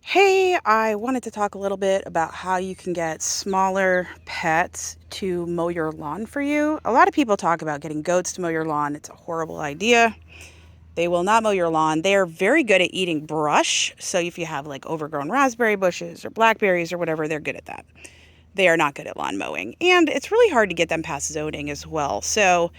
Hey, I wanted to talk a little bit about how you can get smaller pets to mow your lawn for you. A lot of people talk about getting goats to mow your lawn. It's a horrible idea. They will not mow your lawn. They are very good at eating brush. So if you have like overgrown raspberry bushes or blackberries or whatever, they're good at that. They are not good at lawn mowing. And it's really hard to get them past zoning as well. So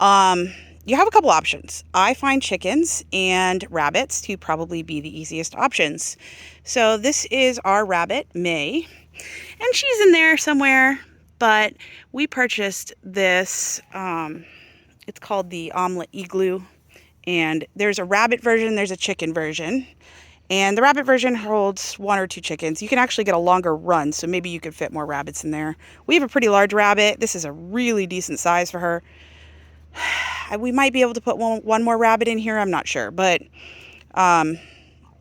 um, you have a couple options. I find chickens and rabbits to probably be the easiest options. So this is our rabbit, May, and she's in there somewhere, but we purchased this. It's called the 𝐥𝐢𝐤𝐤, and there's a rabbit version, there's a chicken version. And the rabbit version holds one or two chickens. You can actually get a longer run, so maybe you could fit more rabbits in there. We have a pretty large rabbit. This is a really decent size for her. We might be able to put one more rabbit in here. I'm not sure. But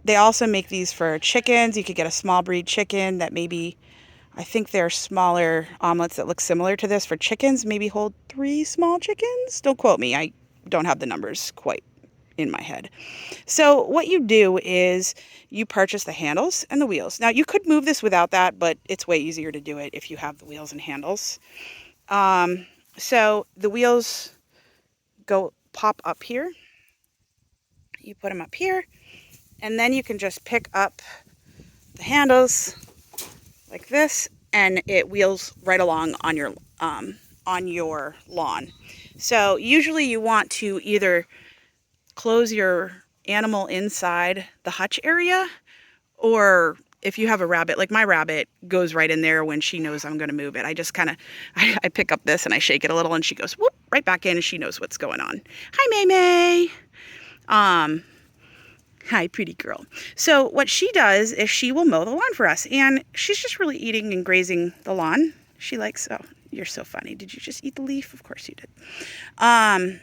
they also make these for chickens. You could get a small breed chicken that maybe, I think they're smaller omelets that look similar to this for chickens. Maybe hold 3 small chickens. Don't quote me. I don't have the numbers quite in my head. So what you do is you purchase the handles and the wheels. Now you could move this without that, but it's way easier to do it if you have the wheels and handles. So the wheels pop up here. You put them up here, and then you can just pick up the handles like this, and it wheels right along on your lawn. So usually you want to either close your animal inside the hutch area, or if you have a rabbit, like my rabbit goes right in there when she knows I'm going to move it. I just I pick up this and I shake it a little, and she goes whoop right back in, and she knows what's going on. Hi, May May. Hi, pretty girl. So what she does is she will mow the lawn for us, and she's just really eating and grazing the lawn. She likes, oh, you're so funny. Did you just eat the leaf? Of course you did. And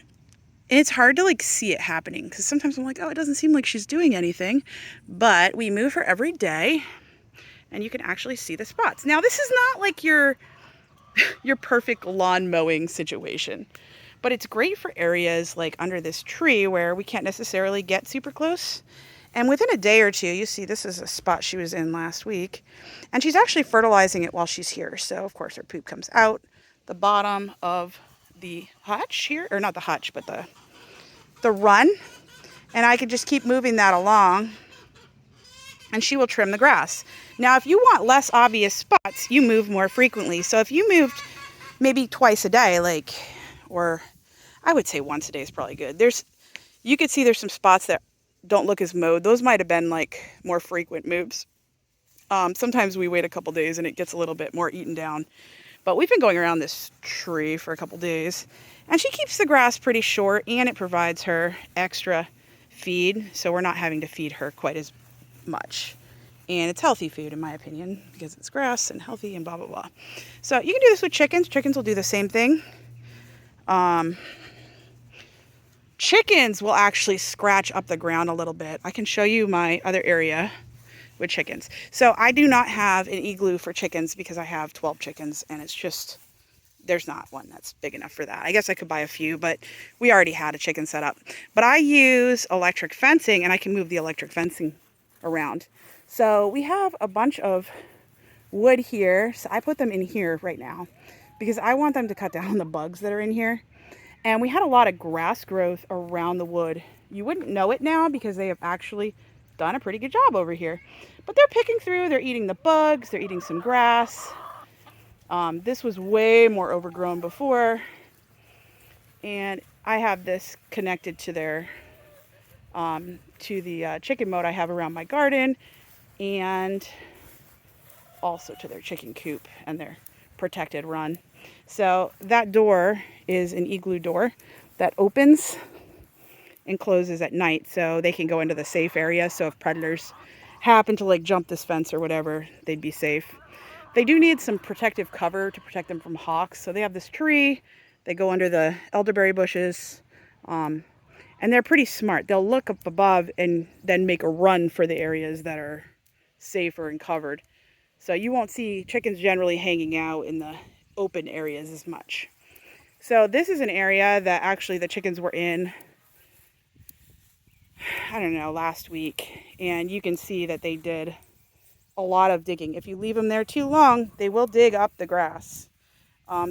it's hard to like see it happening because sometimes I'm like, oh, it doesn't seem like she's doing anything, but we move her every day, and you can actually see the spots. Now, this is not like your perfect lawn mowing situation, but it's great for areas like under this tree where we can't necessarily get super close. And within a day or two, you see this is a spot she was in last week, and she's actually fertilizing it while she's here. So of course her poop comes out the bottom of the hutch here, or not the hutch, but the run. And I could just keep moving that along, and she will trim the grass. Now, if you want less obvious spots, you move more frequently. So if you moved maybe twice a day, or I would say once a day is probably good. You could see there's some spots that don't look as mowed. Those might have been like more frequent moves. Sometimes we wait a couple days and it gets a little bit more eaten down. But we've been going around this tree for a couple days, and she keeps the grass pretty short, and it provides her extra feed, so we're not having to feed her quite as much. And it's healthy food, in my opinion, because it's grass and healthy and blah, blah, blah. So you can do this with chickens. Chickens will do the same thing. Chickens will actually scratch up the ground a little bit. I can show you my other area with chickens. So I do not have an igloo for chickens because I have 12 chickens, and it's just, there's not one that's big enough for that. I guess I could buy a few, but we already had a chicken set up. But I use electric fencing, and I can move the electric fencing around. So we have a bunch of wood here. So I put them in here right now because I want them to cut down on the bugs that are in here. And we had a lot of grass growth around the wood. You wouldn't know it now because they have actually done a pretty good job over here. But they're picking through, they're eating the bugs, they're eating some grass. This was way more overgrown before. And I have this connected to their, to the chicken moat I have around my garden, and also to their chicken coop and their protected run. So that door is an igloo door that opens and closes at night, so they can go into the safe area. So if predators happen to like jump this fence or whatever, they'd be safe. They do need some protective cover to protect them from hawks. So they have this tree, they go under the elderberry bushes, and they're pretty smart. They'll look up above and then make a run for the areas that are safer and covered. So you won't see chickens generally hanging out in the open areas as much. So this is an area that actually the chickens were in, I don't know, last week. And you can see that they did a lot of digging. If you leave them there too long, they will dig up the grass.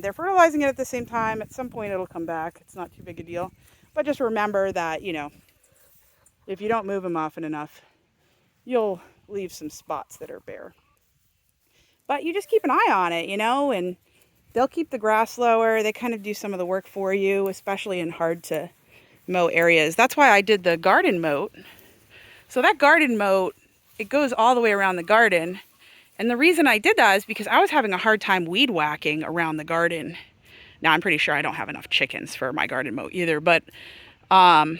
They're fertilizing it at the same time. At some point it'll come back. It's not too big a deal. But just remember that, you know, if you don't move them often enough, you'll leave some spots that are bare. But you just keep an eye on it, you know, and they'll keep the grass lower. They kind of do some of the work for you, especially in hard to mow areas. That's why I did the garden moat. So that garden moat, it goes all the way around the garden. And the reason I did that is because I was having a hard time weed whacking around the garden. Now, I'm pretty sure I don't have enough chickens for my garden moat either, but I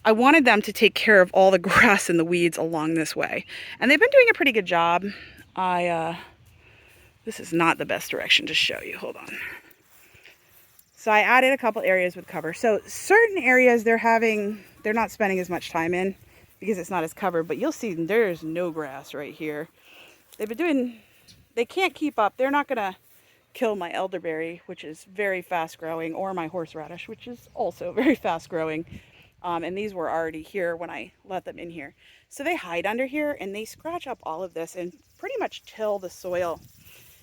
wanted them to take care of all the grass and the weeds along this way. And they've been doing a pretty good job. This is not the best direction to show you. Hold on. So I added a couple areas with cover. So certain areas they're not spending as much time in because it's not as covered, but you'll see there's no grass right here. They can't keep up. They're not gonna kill my elderberry, which is very fast growing, or my horseradish, which is also very fast growing. And these were already here when I let them in here. So they hide under here and they scratch up all of this and pretty much till the soil.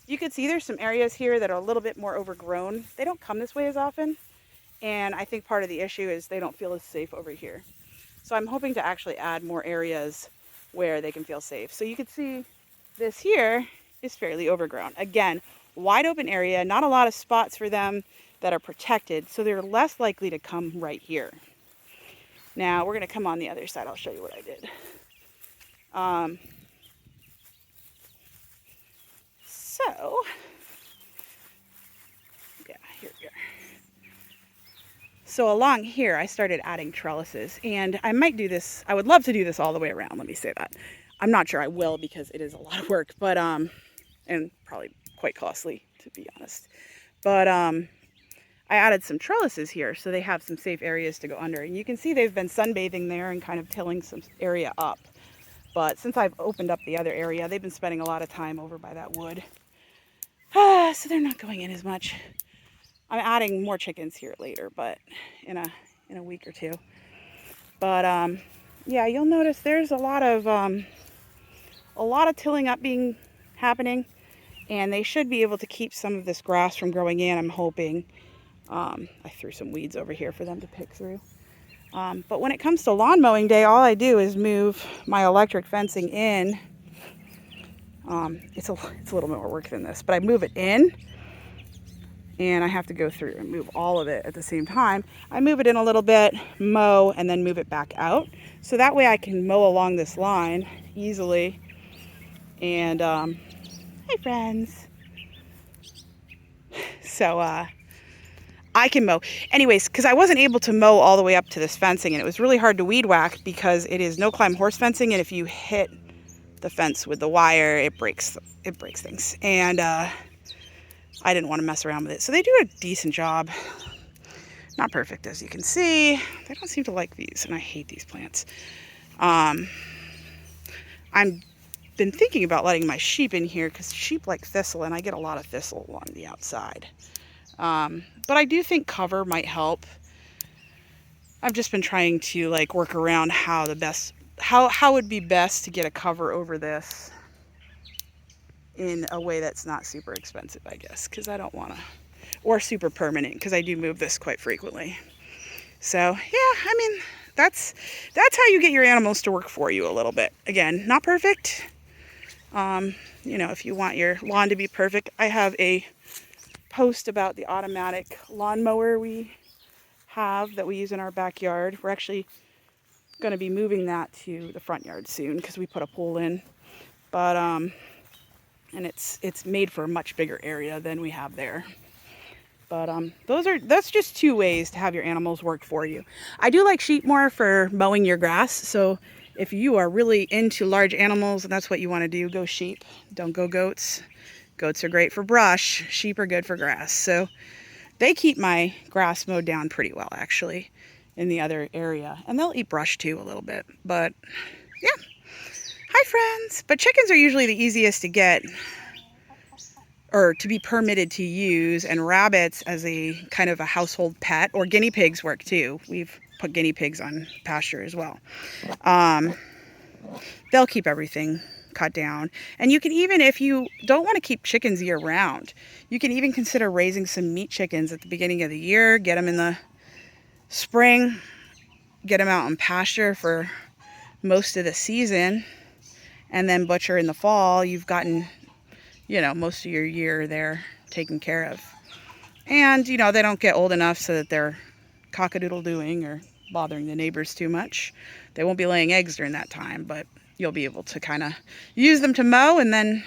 You can see there's some areas here that are a little bit more overgrown. They don't come this way as often. And I think part of the issue is they don't feel as safe over here. So I'm hoping to actually add more areas where they can feel safe. So you can see this here is fairly overgrown. Again, wide open area, not a lot of spots for them that are protected. So they're less likely to come right here. Now we're going to come on the other side. I'll show you what I did. So, yeah, here we are. So along here, I started adding trellises, and I might do this. I would love to do this all the way around. Let me say that. I'm not sure I will because it is a lot of work, but and probably quite costly, to be honest. But I added some trellises here, so they have some safe areas to go under. And you can see they've been sunbathing there and kind of tilling some area up. But since I've opened up the other area, they've been spending a lot of time over by that wood. So they're not going in as much. I'm adding more chickens here later, but in a week or two. But yeah, you'll notice there's a lot of tilling up happening, and they should be able to keep some of this grass from growing in. I'm hoping. I threw some weeds over here for them to pick through. But when it comes to lawn mowing day, all I do is move my electric fencing in. It's a little more work than this, but I move it in, and I have to go through and move all of it at the same time. I move it in a little bit, mow, and then move it back out. So that way I can mow along this line easily. And, hi friends. So, I can mow. Anyways, because I wasn't able to mow all the way up to this fencing, and it was really hard to weed whack because it is no-climb horse fencing, and if you hit the fence with the wire, it breaks things. And I didn't want to mess around with it. So they do a decent job. Not perfect, as you can see. They don't seem to like these, and I hate these plants. I've been thinking about letting my sheep in here because sheep like thistle, and I get a lot of thistle along the outside. But I do think cover might help. I've just been trying to like work around how would be best to get a cover over this in a way that's not super expensive, I guess, because I don't want to, or super permanent, because I do move this quite frequently. So yeah, I mean, that's how you get your animals to work for you a little bit. Again, not perfect. You know, if you want your lawn to be perfect, I have a post about the automatic lawnmower we have that we use in our backyard. We're actually going to be moving that to the front yard soon because we put a pool in. But and it's made for a much bigger area than we have there. But that's just two ways to have your animals work for you. I do like sheep more for mowing your grass. So if you are really into large animals and that's what you want to do, go sheep. Don't go goats. Goats are great for brush. Sheep are good for grass. So they keep my grass mowed down pretty well, actually, in the other area. And they'll eat brush too a little bit. But yeah. Hi, friends. But chickens are usually the easiest to get or to be permitted to use, and rabbits as a kind of a household pet, or guinea pigs work too. We've put guinea pigs on pasture as well. They'll keep everything cut down. And you can even, if you don't want to keep chickens year round, you can even consider raising some meat chickens at the beginning of the year, get them in the spring, get them out in pasture for most of the season, and then butcher in the fall. You've gotten, you know, most of your year there taken care of. And, you know, they don't get old enough so that they're cock-a-doodle-dooing or bothering the neighbors too much. They won't be laying eggs during that time, but you'll be able to kind of use them to mow and then,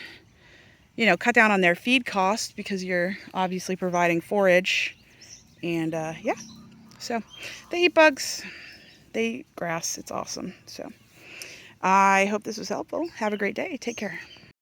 you know, cut down on their feed cost because you're obviously providing forage. And yeah, so they eat bugs, they eat grass. It's awesome. So I hope this was helpful. Have a great day. Take care.